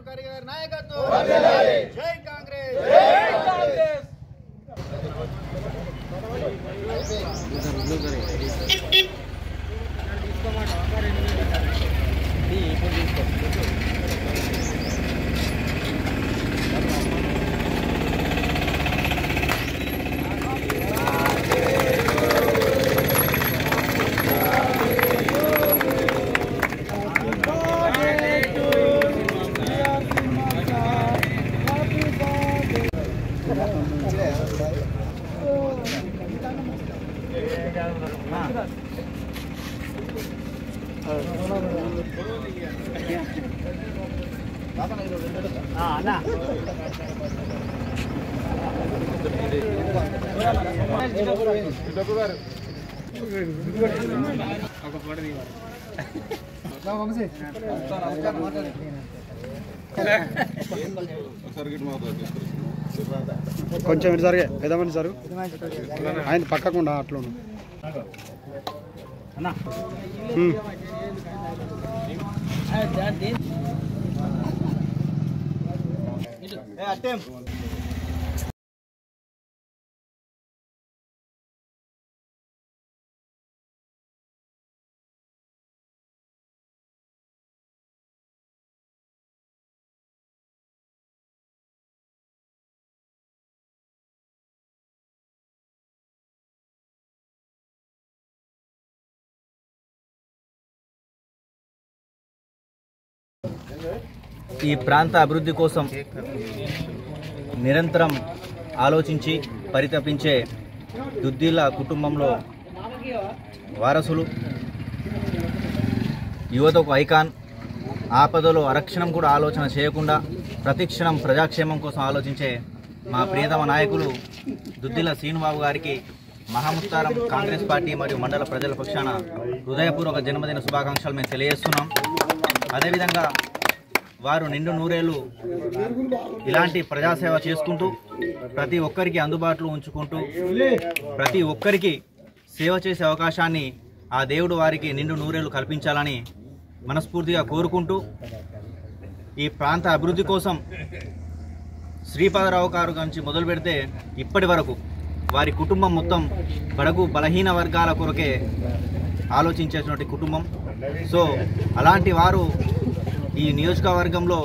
గారి నాయకత్వం జై కాంగ్రెస్ జై కాంగ్రెస్ కొంచెం ఇటు జరిగే పెద్దమని సార్ ఆయన పక్కకుండా అట్లా ఈ ప్రాంత అభివృద్ధి కోసం నిరంతరం ఆలోచించి పరితపించే దుద్దిల కుటుంబంలో వారసులు, యువతకు ఐకాన్, ఆపదలో అరక్షణం కూడా ఆలోచన చేయకుండా ప్రతిక్షణం ప్రజాక్షేమం కోసం ఆలోచించే మా ప్రియతమ నాయకులు దుద్దిల శ్రీనుబాబు గారికి మహాముస్తారం కాంగ్రెస్ పార్టీ మరియు మండల ప్రజల పక్షాన హృదయపూర్వక జన్మదిన శుభాకాంక్షలు మేము తెలియజేస్తున్నాం. అదేవిధంగా వారు నిండు నూరేళ్లు ఇలాంటి ప్రజాసేవ చేసుకుంటూ ప్రతి ఒక్కరికి అందుబాటులో ఉంచుకుంటూ ప్రతి ఒక్కరికి సేవ చేసే అవకాశాన్ని ఆ దేవుడు వారికి నిండు నూరేళ్లు కల్పించాలని మనస్ఫూర్తిగా కోరుకుంటూ ఈ ప్రాంత అభివృద్ధి కోసం శ్రీపాదరావు గారు నుంచి మొదలు పెడితే ఇప్పటి వరకు వారి కుటుంబం మొత్తం బడుగు బలహీన వర్గాల కొరకే ఆలోచించేటువంటి కుటుంబం. సో అలాంటి వారు ఈ నియోజకవర్గంలో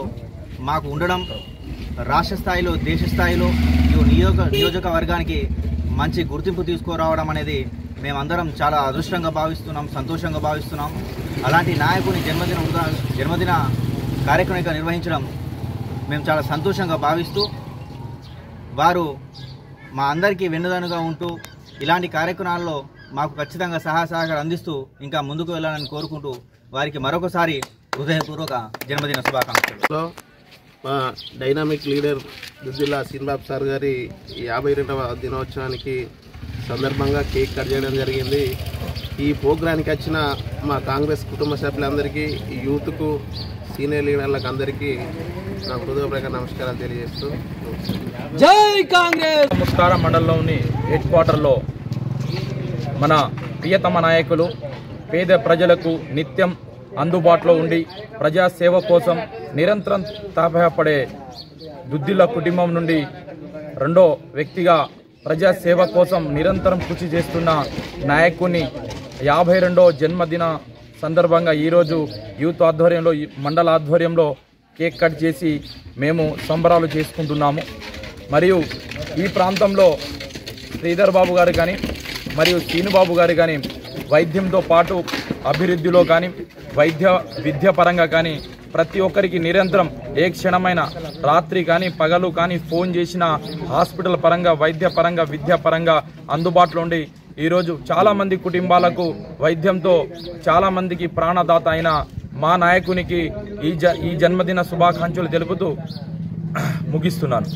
మాకు ఉండడం, రాష్ట్ర స్థాయిలో దేశ స్థాయిలో నియోజకవర్గానికి మంచి గుర్తింపు తీసుకురావడం అనేది మేమందరం చాలా అదృష్టంగా భావిస్తున్నాం, సంతోషంగా భావిస్తున్నాం. అలాంటి నాయకుని జన్మదిన కార్యక్రమం నిర్వహించడం మేము చాలా సంతోషంగా భావిస్తూ వారు మా అందరికీ వెన్నుదన్నుగా ఉంటూ ఇలాంటి కార్యక్రమాల్లో మాకు ఖచ్చితంగా సహకారం అందిస్తూ ఇంకా ముందుకు వెళ్ళాలని కోరుకుంటూ వారికి మరొకసారి హృదయపూర్వక జన్మదిన శుభాకాంక్షలు. మా dynamic leader Duddilla Srinubabu sir గారి 52వ దినోత్సవానికి సందర్భంగా కేక్ కట్ చేయడం జరిగింది. ఈ ప్రోగ్రాంకి వచ్చిన మా కాంగ్రెస్ కుటుంబ సభ్యులందరికీ, యూత్కు, సీనియర్ లీడర్లకు అందరికీ నా హృదయపూర్వక నమస్కారాలు తెలియజేస్తూ జై కాంగ్రెస్. ముస్తారం మండలంలోని హెడ్ క్వార్టర్లో మన ప్రియతమ నాయకులు పేద ప్రజలకు నిత్యం అందుబాటులో ఉండి ప్రజాసేవ కోసం నిరంతరం తాపపడే దుద్దిల కుటుంబం నుండి రెండో వ్యక్తిగా ప్రజాసేవ కోసం నిరంతరం కృషి చేస్తున్న నాయకుని 52వ జన్మదిన సందర్భంగా ఈరోజు యూత్ ఆధ్వర్యంలో, మండల ఆధ్వర్యంలో కేక్ కట్ చేసి మేము సంబరాలు చేసుకుంటున్నాము. మరియు ఈ ప్రాంతంలో శ్రీధర్ బాబు గారు కానీ మరియు శ్రీనుబాబు గారు కానీ వైద్యంతో పాటు అభివృద్ధిలో కానీ విద్య పరంగా కానీ ప్రతి ఒక్కరికి నిరంతరం ఏ క్షణమైన రాత్రి కానీ పగలు కానీ ఫోన్ చేసిన హాస్పిటల్ పరంగా, వైద్య పరంగా, విద్యా పరంగా అందుబాటులో ఉండి ఈరోజు చాలామంది కుటుంబాలకు వైద్యంతో చాలామందికి ప్రాణదాత అయిన మా నాయకునికి ఈ జన్మదిన శుభాకాంక్షలు తెలుపుతూ ముగిస్తున్నాను.